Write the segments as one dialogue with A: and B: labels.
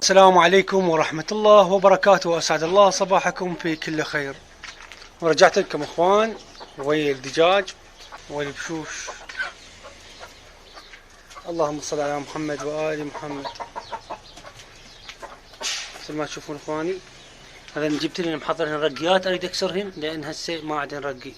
A: السلام عليكم ورحمة الله وبركاته، أسعد الله صباحكم في كل خير. ورجعت لكم اخوان ويا الدجاج والبشوش. اللهم صل على محمد وآل محمد. مثل ما تشوفون اخواني، هذا جبت لنا محضر هنا رقيات اريد اكسرهن لان هسه ما عندنا رقي،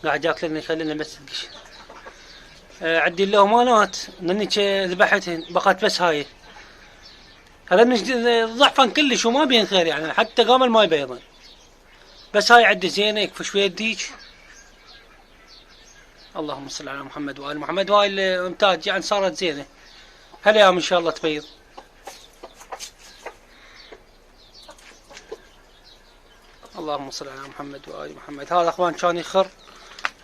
A: قاعد ياكلن يخلينا بس تقش. عندي اللومانات لاني ذبحتهن بقت بس هاي. هذا ضعفان كلش وما بين خير يعني، حتى قام الماي بيضا. بس هاي عندي زينه يكفي شويه ديج. اللهم صل على محمد وآل محمد. وهاي الامتاج يعني صارت زينه، هالايام ان شاء الله تبيض. اللهم صل على محمد وآل محمد. هذا اخوان كان يخر،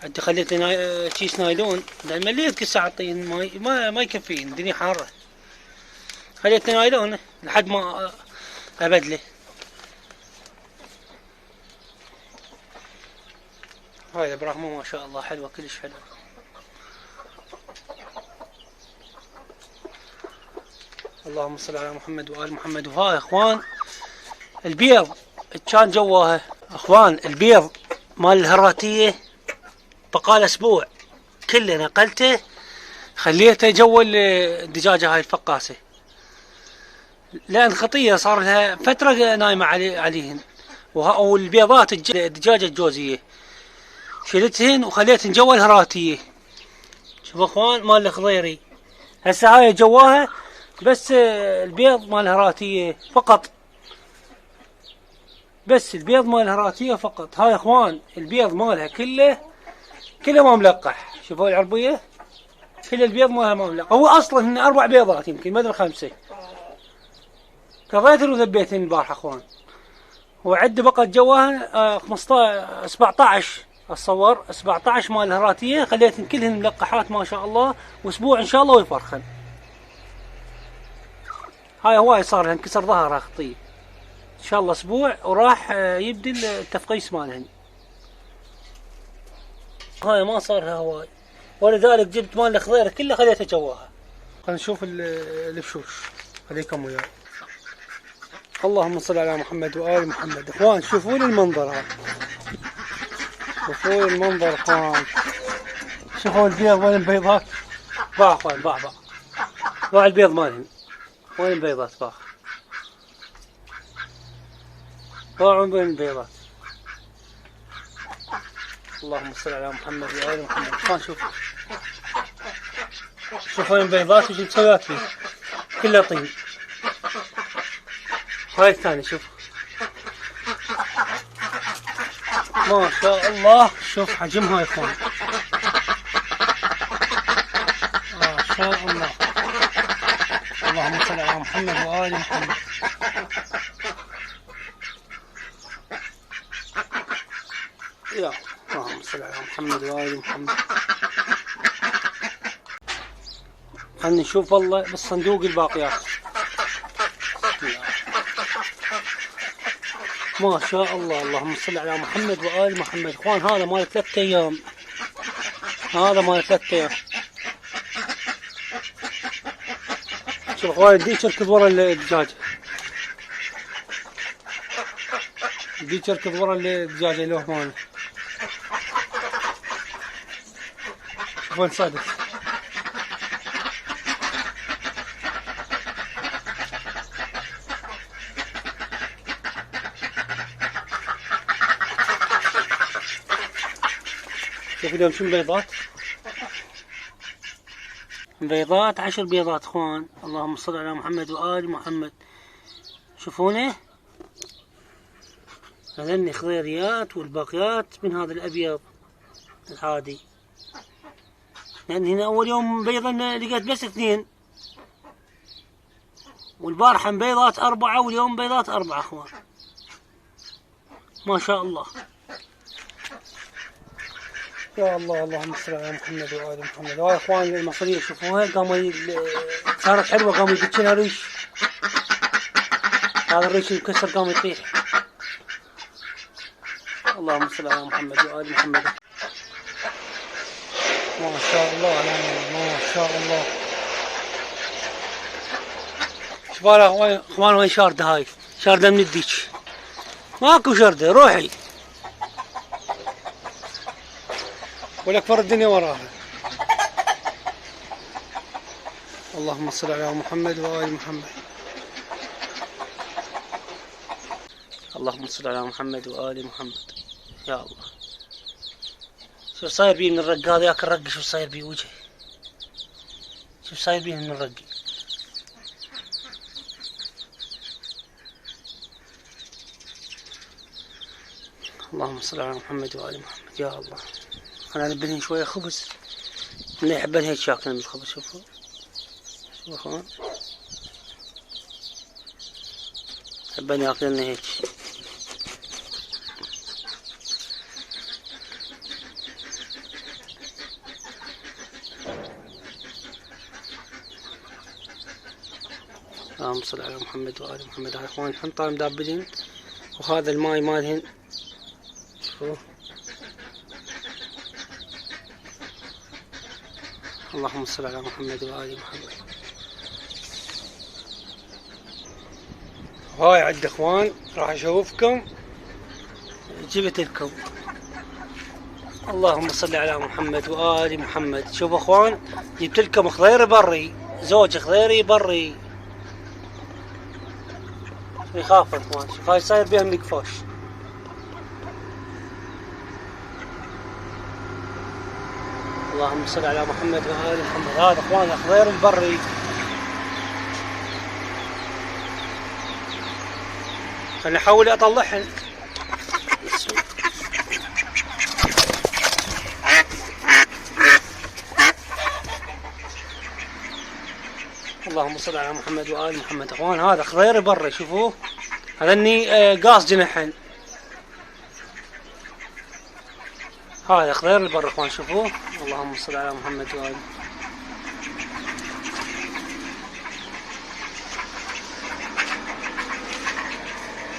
A: عندي خليت لي كيس نايلون لان مليت كيس اعطين ماي ما يكفين، الدنيا حاره. خليت لي نايلون لحد ما ابدله. هاي البراهمة ما شاء الله حلوة، كلش حلوة. اللهم صل على محمد وآل محمد. وهاي اخوان البيض كان جواها اخوان، البيض مال الهراتية بقال اسبوع كله نقلته خليته جوا الدجاجة هاي الفقاسة، لان خطية صار لها فترة نايمة عليهن. والبيضات الدجاجة الجوزية شلتهن وخليتهن جوا الهراتية. شوف اخوان مال الخضيري هسه هاي جواها بس البيض مال الهراتية فقط، بس البيض مال الهراتية فقط. هاي اخوان البيض مالها كله ما ملقح. شوفوا العربية كل البيض مالها ما ملقح. هو اصلا هن 4 بيضات يمكن ما ادري 5. كفيتن وذبيتن البارحة اخوان. وعد بقت جواها 15 17 اتصور 17 مال الهراتية، خليتن كلهن ملقحات ما شاء الله، واسبوع ان شاء الله ويفرخن. هاي هواي صار لها انكسر ظهرها خطية، ان شاء الله اسبوع وراح يبدي التفقيس مالهن. هاي ما صار لها هواي، ولذلك جبت مال الخضيره كله خليته جواها. خلينا نشوف البشوش، خليكم وياي. اللهم صل على محمد وآل محمد. اخوان شوفوا لي المنظر هذا، شوفوا لي المنظر اخوان. شوفوا البيض وين البيضات. باع اخوان باع البيض مالهن. وين البيضات باعوا وين البيضات. اللهم صل على محمد وآل محمد. اخوان شوف وين البيضات وش مسويات فيه، كلها طين. هاي الثاني شوف ما شاء الله، شوف حجمها يا اخوان ما شاء الله. اللهم صل على محمد وآل محمد. يا اللهم صل على محمد وآل محمد. خلنا نشوف والله بالصندوق الباقيات. ما شاء الله. اللهم صل على محمد وآل محمد. اخوان هذا مال 3 ايام، هذا مال 3 ايام. شوف اخوان الديك يركض ورا الدجاجة، الديك يركض ورا الدجاجة له ماله. شوفوا صادف. شوفوا اليوم شو بيضات 10 بيضات اخوان. اللهم صل على محمد وآل محمد. شوفونه هذني خضيريات والباقيات من هذا الابيض العادي، لان هنا اول يوم بيضا لقيت بس 2، والبارحة بيضات 4 واليوم بيضات 4 اخوان ما شاء الله. يا الله. اللهم صل على محمد وآل محمد. وهاي اخوان المصرية شوفوها قاموا صارت حلوة، قاموا يدكنها ريش. هذا الريش المكسر قام يطيح. اللهم صل على محمد وآل محمد. ما شاء الله علينا ما شاء الله. شوفوا يا اخوان وين شارده هاي، شارده من الديك، ماكو شارده روحي ولك فر الدنيا وراها. اللهم صل على محمد وآل محمد. اللهم صل على محمد وآل محمد. يا الله شو صاير بيه من الرق هذا، ياك الرق شو صاير بيه وجهه، شو صاير بيه من الرق. اللهم صل على محمد وآل محمد. يا الله انا نبني شويه خبز، اللي يحبن هيك شاكل بالخبز. شوفوا شوفوا اخوان، يحبن ياكلن هيك. اللهم صل على محمد وآل محمد. يا اخوان حنطة مدابلين، وهذا الماي مالهن شوفوا. اللهم صل على محمد وآل محمد. هاي عد اخوان راح اشوفكم، جبت لكم. اللهم صل على محمد وآل محمد. شوفوا اخوان جبت لكم خضير بري، زوج خضيري بري. يخاف اخوان، شوف هاي صاير بيها النقفاش. اللهم صل على محمد وآل محمد. هذا اخوان الخضير البري. خليني احاول اطلعهن. اللهم صل على محمد وآل محمد. اخوان هذا خضير بري، شوفوه هذا اني قاص جنحين. هذا خضير البر اخوان شوفوه. اللهم صل على محمد وآل.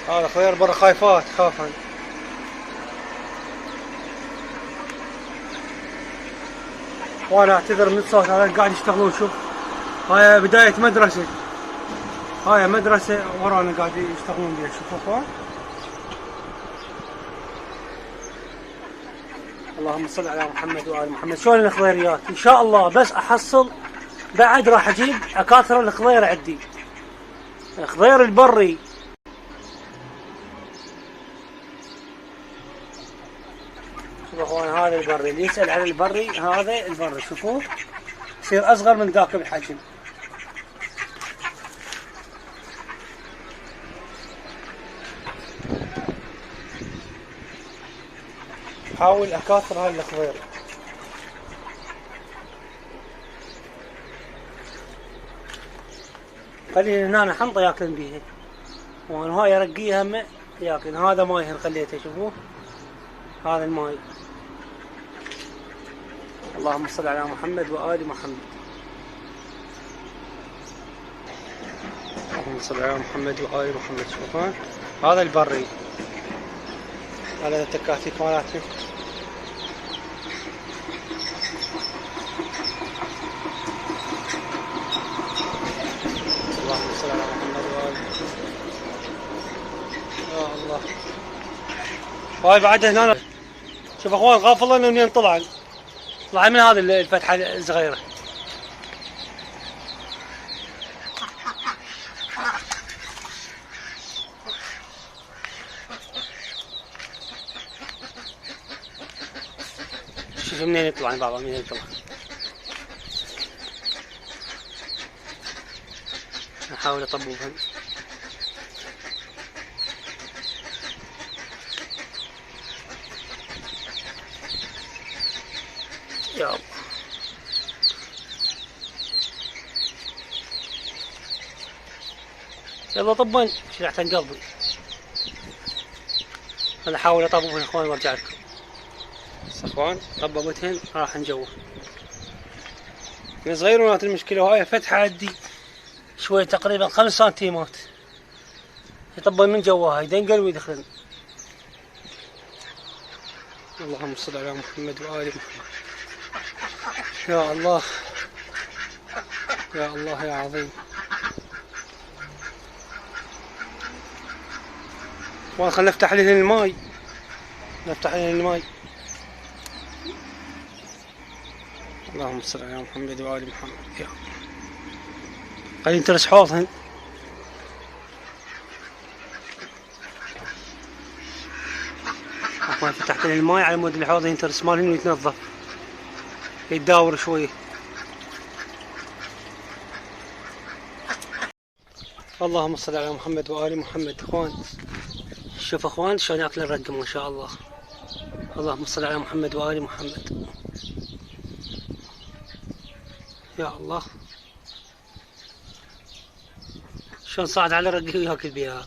A: هذا خضير البر خايفات خافن. وانا اعتذر من الصوت، هذا قاعد يشتغلون. شوف هاي بداية مدرسة، هاي مدرسة ورانا قاعد يشتغلون بيها. شوفوا اخوان. اللهم صل على محمد وآل محمد. شلون الخضيريات ان شاء الله بس احصل بعد راح اجيب اكاثر الخضير عندي، خضير البري. شوفوا اخوان هذا البري، اللي يسأل عن البري هذا البري شوفوه يصير اصغر من ذاك بالحجم. حاول اكاثر هاي الخضير. خلي هنا حنطة ياكلن بيها، وانا هاي ارقيها هم ياكلن. هذا ماي خليته شوفوه، هذا الماي. اللهم صل على محمد وآل محمد. اللهم صل على محمد وآل محمد. شوفوا هذا البري، هذا التكاتيك مالتنا. اللهم صل على محمد وآل. يا الله هاي بعد هنا. شوف اخوان غافل انه منين طلع من هذه الفتحة الصغيرة. شوف منين يطلع بعضها، منين يطلع. احاول اطببهم. يا الله يلا طبن شلعت عن قلبي. انا احاول اطببهن اخوان وارجع لكم. بس اخوان طببتهن راح نجوه من صغير. ونات المشكلة وهاي فتحة عندي شوي تقريبا 5 سنتيمات، يطبل من جواها يدنقل ويدخلن. اللهم صل على محمد وآل محمد. يا الله يا الله يا عظيم. خلنا نفتح لهن الماي. نفتح لهن الماي. اللهم صل على محمد وآل محمد. يا خلينا نترس حوضهن. اخوان فتحت لهن الماي على مود الحوض ينترس مالهن ويتنظف يتداور شويه. اللهم صل على محمد وآل محمد. اخوان شوف اخوان شلون ياكل الرقم ما شاء الله. اللهم صل على محمد وآل محمد. يا الله شلون صعد على رقه وياكل بها.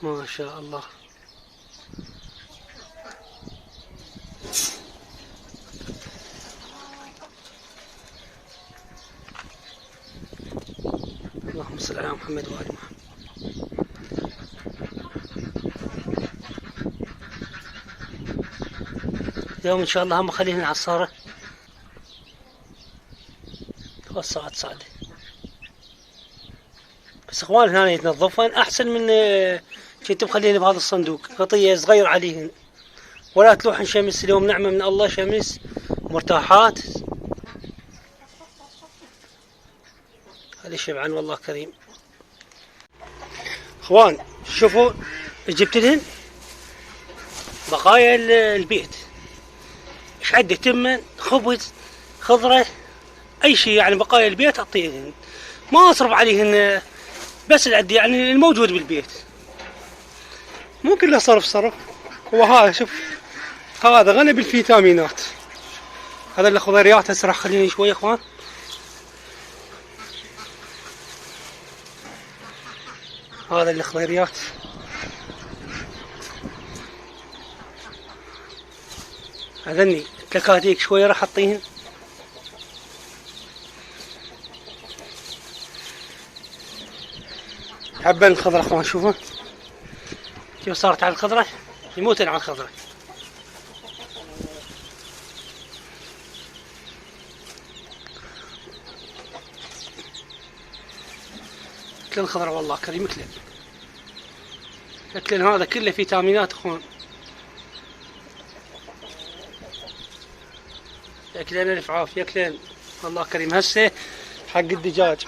A: ما شاء الله. اللهم صل على محمد وآل محمد. اليوم ان شاء الله هم خليهن عصارة توسعت صعدة. بس اخوان هنا يتنظفن احسن من كنت مخليهن بهذا الصندوق غطية صغير عليهن ولا تلوحن شمس. اليوم نعمة من الله شمس مرتاحات. هذا شبعان والله كريم. اخوان شوفوا جبت لهن بقايا البيت ايش عندي تمن خبز خضرة اي شيء يعني بقايا البيت اعطيهن ما اصرف عليهن بس عندي يعني الموجود بالبيت مو كله صرف. هو هذا شوف هذا غني بالفيتامينات. هذا الخضريات هسه راح خليني شوي اخوان. هذا الخضريات هذني تكاتيك شوي راح اعطيهن. حبة الخضرة اخوان شوفوا كيف صارت على الخضرة يموتن على الخضرة. كل الخضرة والله كريم كلن. ياكلن هذا كله فيتامينات اخوان. ياكلن الف عافية ياكلن والله كريم. هسه حق الدجاج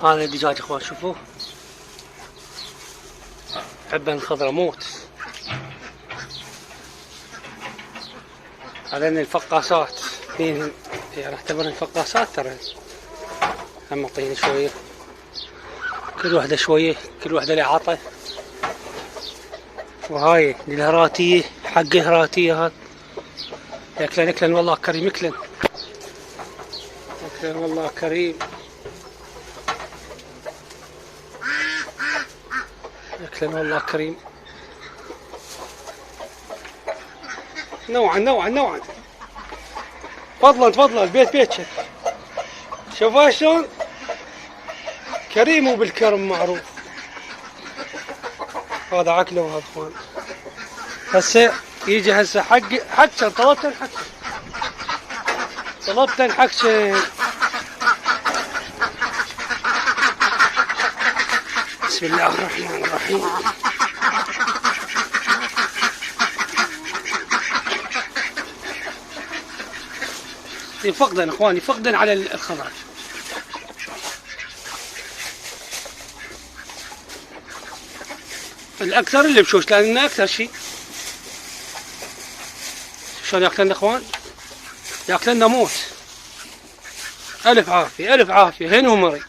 A: هذا الدجاج اخوان شوفوا حبة الخضرة موت. هذين الفقاسات فيهن يعني اعتبرن الفقاسات ترى هم اعطيني شوية كل وحدة شوية كل وحدة لها عطا. وهاي الهراتية حق هراتية هذا ياكلن والله كريم ياكلن والله كريم ياكلن والله كريم. نوعا تفضلا البيت بيتك. شوفوا شلون كريم وبالكرم معروف. هذا عقله وهذا اخوان. هسه يجي هسه حق طلبت حق بسم الله الرحمن الرحيم. يفقدن اخواني يفقدن على الخضرة. الاكثر اللي بشوش لانه اكثر شيء. شلون ياكلن اخوان ياكلن موت. الف عافية هن ومري.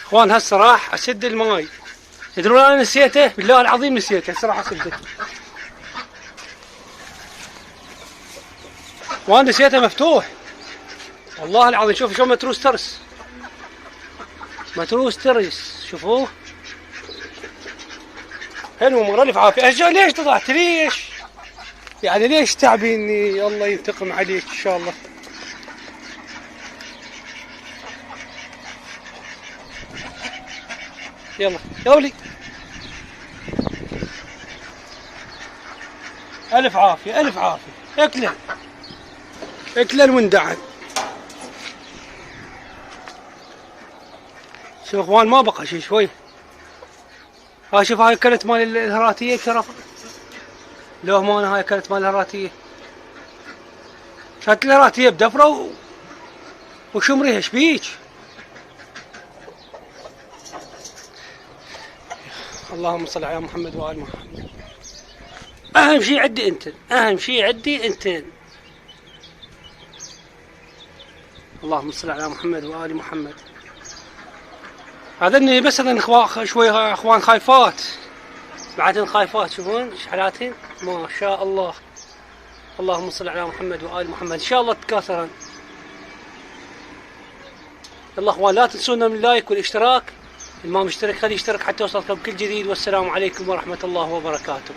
A: اخوان هسه راح اسد الماي. تدرون انا نسيته بالله العظيم نسيته. هسه راح اسده وانا نسيته مفتوح والله العظيم. شوفوا شلون متروس ترس شوفوه حلو مرة الف عافية. ليش طلعت ليش يعني ليش تعبيني الله ينتقم عليك ان شاء الله. يلا يا ولي. الف عافيه الف عافيه. اكله اكله المندعم. شوف اخوان ما بقى شي شوي. ها شوف هاي اكلت مال الهراتيه بشرف. لو ما انا هاي اكلت مال الهراتيه. كانت الهراتيه بدفره وشمريها شبيك. اللهم صل على محمد وآل محمد. اهم شيء عندي انت، اهم شيء عندي انت. اللهم صل على محمد وآل محمد. هذني بس شوي اخوان خايفات، بعدين خايفات شوفون شحالاتهن ما شاء الله. اللهم صل على محمد وآل محمد. ان شاء الله تكاثرن. يلا اخوان لا تنسونا من اللايك والاشتراك. اللي ما مشترك خليه يشترك حتى يوصلكم كل جديد. والسلام عليكم ورحمة الله وبركاته.